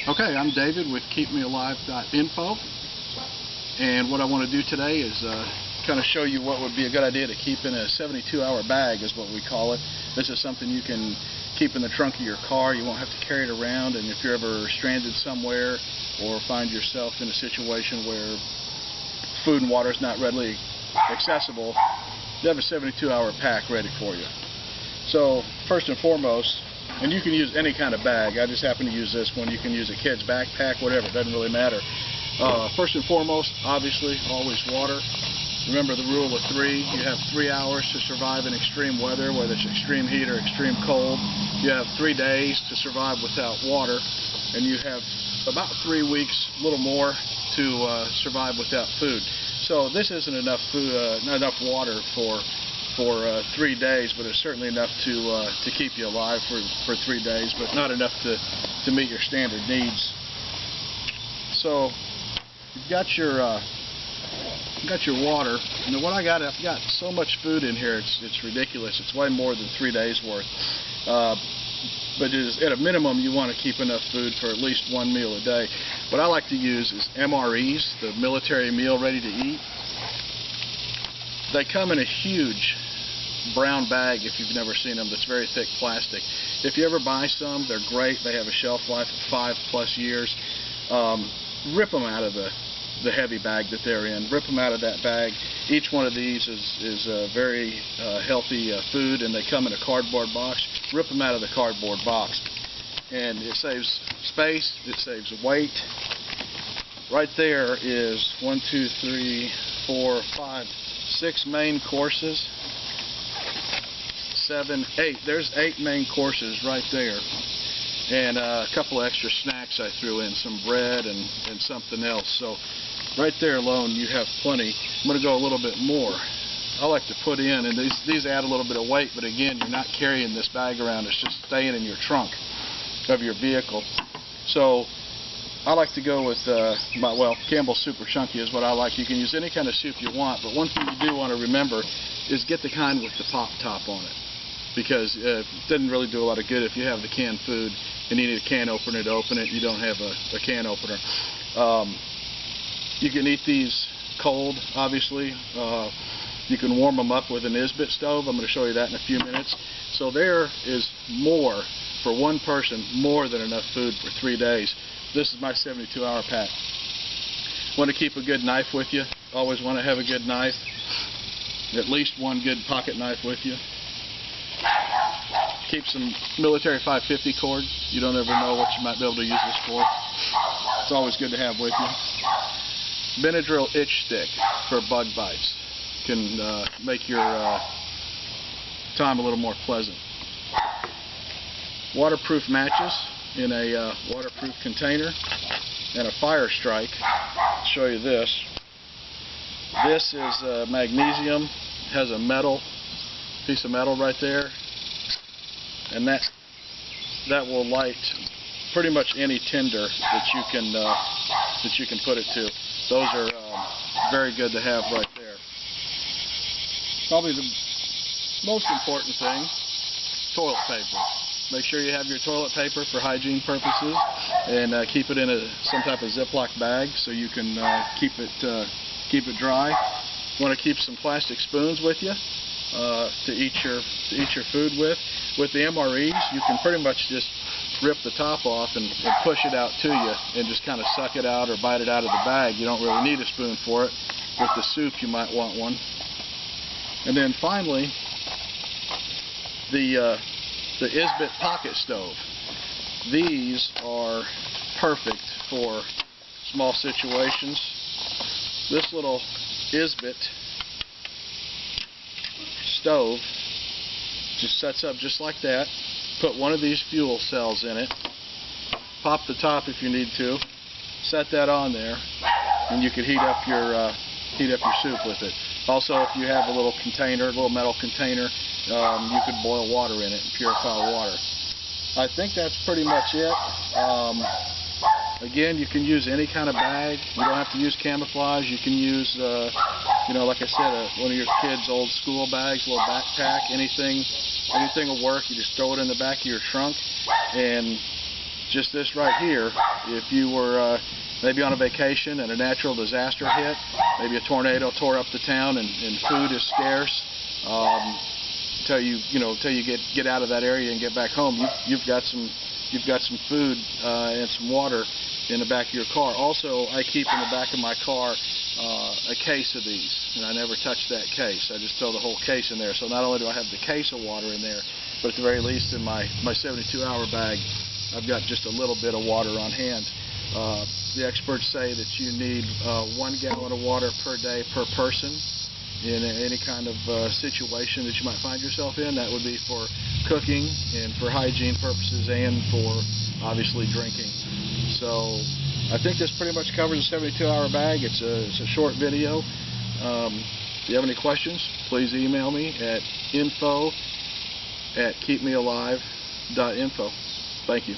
Okay, I'm David with KeepMeAlive.info, and what I want to do today is kind of show you what would be a good idea to keep in a 72-hour bag, is what we call it. This is something you can keep in the trunk of your car. You won't have to carry it around, and if you're ever stranded somewhere or find yourself in a situation where food and water is not readily accessible, you have a 72-hour pack ready for you. So first and foremost, and you can use any kind of bag. I just happen to use this one. You can use a kid's backpack, whatever. It doesn't really matter. First and foremost, obviously, always water. Remember the rule of 3. You have 3 hours to survive in extreme weather, whether it's extreme heat or extreme cold. You have 3 days to survive without water, and you have about 3 weeks, a little more, to survive without food. So this isn't enough food, not enough water for 3 days, but it's certainly enough to keep you alive for 3 days, but not enough to meet your standard needs. So you've got your water, and what I've got so much food in here, it's ridiculous. It's way more than 3 days worth. But at a minimum, you want to keep enough food for at least 1 meal a day. What I like to use is MREs, the military meal ready to eat. They come in a huge brown bag, if you've never seen them, that's very thick plastic. If you ever buy some, they're great. They have a shelf life of 5+ years. Rip them out of the heavy bag that they're in. Rip them out of that bag. Each one of these is very healthy food, and they come in a cardboard box. Rip them out of the cardboard box, and it saves space, it saves weight. Right there is 1, 2, 3, 4, 5, 6 main courses. 7, 8. There's 8 main courses right there, and a couple extra snacks I threw in, some bread and something else. So right there alone, you have plenty. I'm going to go a little bit more. I like to put in, and these add a little bit of weight, but again, you're not carrying this bag around. It's just staying in your trunk of your vehicle. So I like to go with Campbell's Super Chunky is what I like. You can use any kind of soup you want, but one thing you do want to remember is get the kind with the pop top on it, because it doesn't really do a lot of good if you have the canned food and you need a can opener to open it. You don't have a can opener. You can eat these cold, obviously. You can warm them up with an Isbit stove. I'm going to show you that in a few minutes. So there is more, for one person, more than enough food for 3 days. This is my 72-hour pack. Want to keep a good knife with you. Always want to have a good knife. At least one good pocket knife with you. Keep some military 550 cord. You don't ever know what you might be able to use this for. It's always good to have with you. Benadryl itch stick for bug bites. Can make your time a little more pleasant. Waterproof matches in a waterproof container, and a fire strike. I'll show you this. This is magnesium. It has a piece of metal right there, and that will light pretty much any tinder that you can put it to. Those are very good to have right there. Probably the most important thing, toilet paper. Make sure you have your toilet paper for hygiene purposes, and keep it in some type of Ziploc bag so you can keep it dry. You want to keep some plastic spoons with you to eat your food with. With the MREs, you can pretty much just rip the top off and push it out to you, and just kind of suck it out or bite it out of the bag. You don't really need a spoon for it. With the soup, you might want one. And then finally, the Isbit pocket stove. These are perfect for small situations. This little Isbit stove just sets up just like that. Put one of these fuel cells in it. Pop the top if you need to. Set that on there, and you can heat up your soup with it. Also, if you have a little container, a little metal container, you could boil water in it and purify water. I think that's pretty much it. Again, you can use any kind of bag. You don't have to use camouflage. You can use, like I said, one of your kids' old school bags, a little backpack, anything will work. You just throw it in the back of your trunk, and just this right here, if you were maybe on a vacation and a natural disaster hit, maybe a tornado tore up the town and food is scarce, till you get out of that area and get back home, you've got some food and some water in the back of your car. Also, I keep in the back of my car a case of these, and I never touch that case. I just throw the whole case in there. So not only do I have the case of water in there, but at the very least in my 72-hour bag, I've got just a little bit of water on hand. The experts say that you need 1 gallon of water per day per person in any kind of situation that you might find yourself in. That would be for cooking and for hygiene purposes and for obviously drinking. So I think this pretty much covers a 72-hour bag. It's a short video. If you have any questions, please email me at info@keepmealive.info. Thank you.